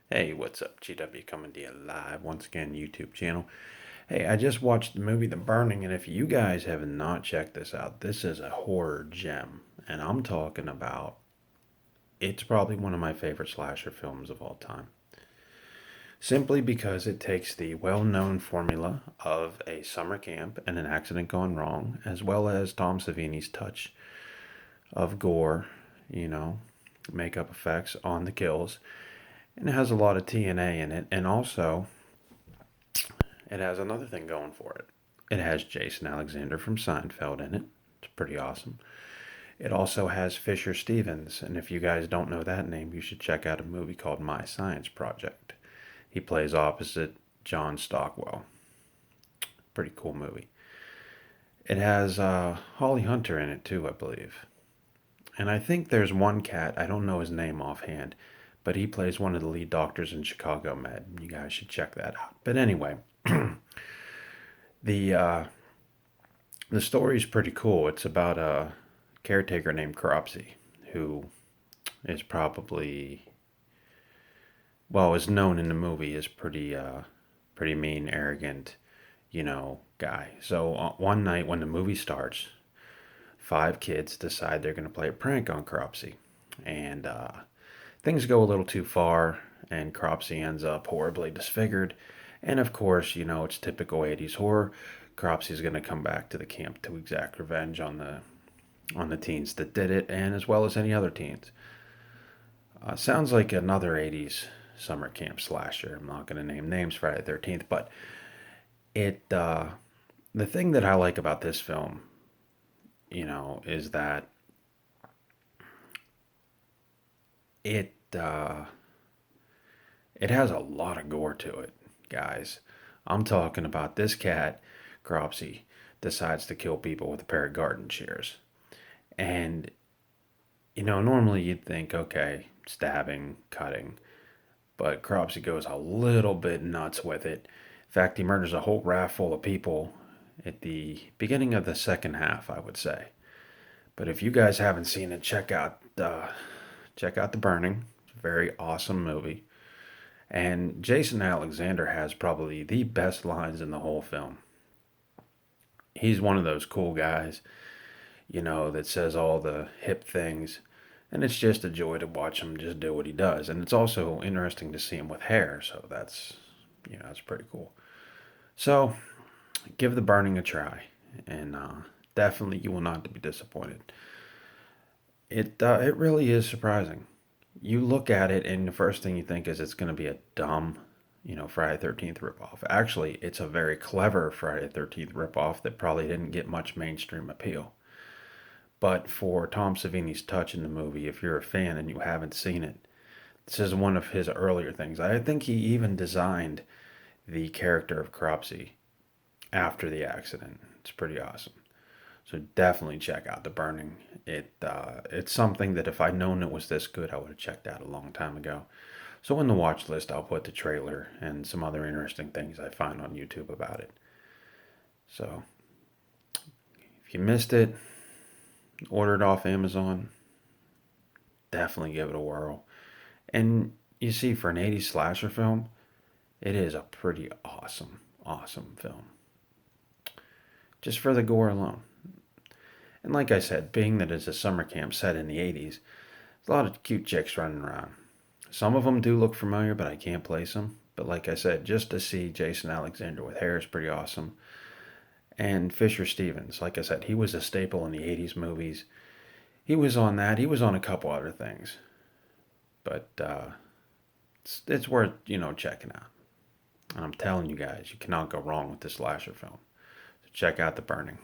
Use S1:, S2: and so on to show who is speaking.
S1: Hey, what's up? GW coming to you live once again, YouTube channel. Hey, I just watched the movie The Burning, and if you guys have not checked this out, this is a horror gem. And I'm talking about it's probably one of my favorite slasher films of all time. Simply because it takes the well known formula of a summer camp and an accident gone wrong, as well as Tom Savini's touch of gore, you know, makeup effects on the kills. And it has a lot of TNA in it, and also it has another thing going for it. It has Jason Alexander from Seinfeld in it. It's pretty awesome. It also has Fisher Stevens, and if you guys don't know that name, you should check out a movie called My Science Project. He plays opposite John Stockwell. Pretty cool movie. It has Holly Hunter in it too, I believe. And I think there's one cat, I don't know his name offhand, but he plays one of the lead doctors in Chicago Med. You guys should check that out. But anyway, the uh, the story is pretty cool. It's about a caretaker named Cropsy, who is probably, well, is known in the movie as pretty mean, arrogant, guy. So one night when the movie starts, five kids decide they're going to play a prank on Cropsy, and things go a little too far, and Cropsy ends up horribly disfigured. And of course, it's typical 80s horror. Cropsy's going to come back to the camp to exact revenge on the teens that did it, and as well as any other teens. Sounds like another 80s summer camp slasher. I'm not going to name names, Friday the 13th, but it the thing that I like about this film, is that it it has a lot of gore to it, guys. I'm talking about this cat, Cropsy, decides to kill people with a pair of garden shears. And normally you'd think, okay, stabbing, cutting, but Cropsy goes a little bit nuts with it. In fact, he murders a whole raft full of people at the beginning of the second half, I would say. But if you guys haven't seen it, check out The Burning. It's a very awesome movie. And Jason Alexander has probably the best lines in the whole film. He's one of those cool guys, that says all the hip things. And it's just a joy to watch him just do what he does. And it's also interesting to see him with hair. So that's pretty cool. So give The Burning a try. And definitely you will not be disappointed. It really is surprising. You look at it, and the first thing you think is it's going to be a dumb, Friday the 13th ripoff. Actually, it's a very clever Friday the 13th ripoff that probably didn't get much mainstream appeal. But for Tom Savini's touch in the movie, if you're a fan and you haven't seen it, this is one of his earlier things. I think he even designed the character of Cropsy after the accident. It's pretty awesome. So definitely check out The Burning. It's something that if I'd known it was this good, I would have checked out a long time ago. So in the watch list, I'll put the trailer and some other interesting things I find on YouTube about it. So if you missed it, order it off Amazon. Definitely give it a whirl. And you see, for an 80s slasher film, it is a pretty awesome, awesome film. Just for the gore alone. And like I said, being that it's a summer camp set in the 80s, there's a lot of cute chicks running around. Some of them do look familiar, but I can't place them. But like I said, just to see Jason Alexander with hair is pretty awesome. And Fisher Stevens, like I said, he was a staple in the 80s movies. He was on that. He was on a couple other things. But it's worth, checking out. And I'm telling you guys, you cannot go wrong with this slasher film. So check out The Burning.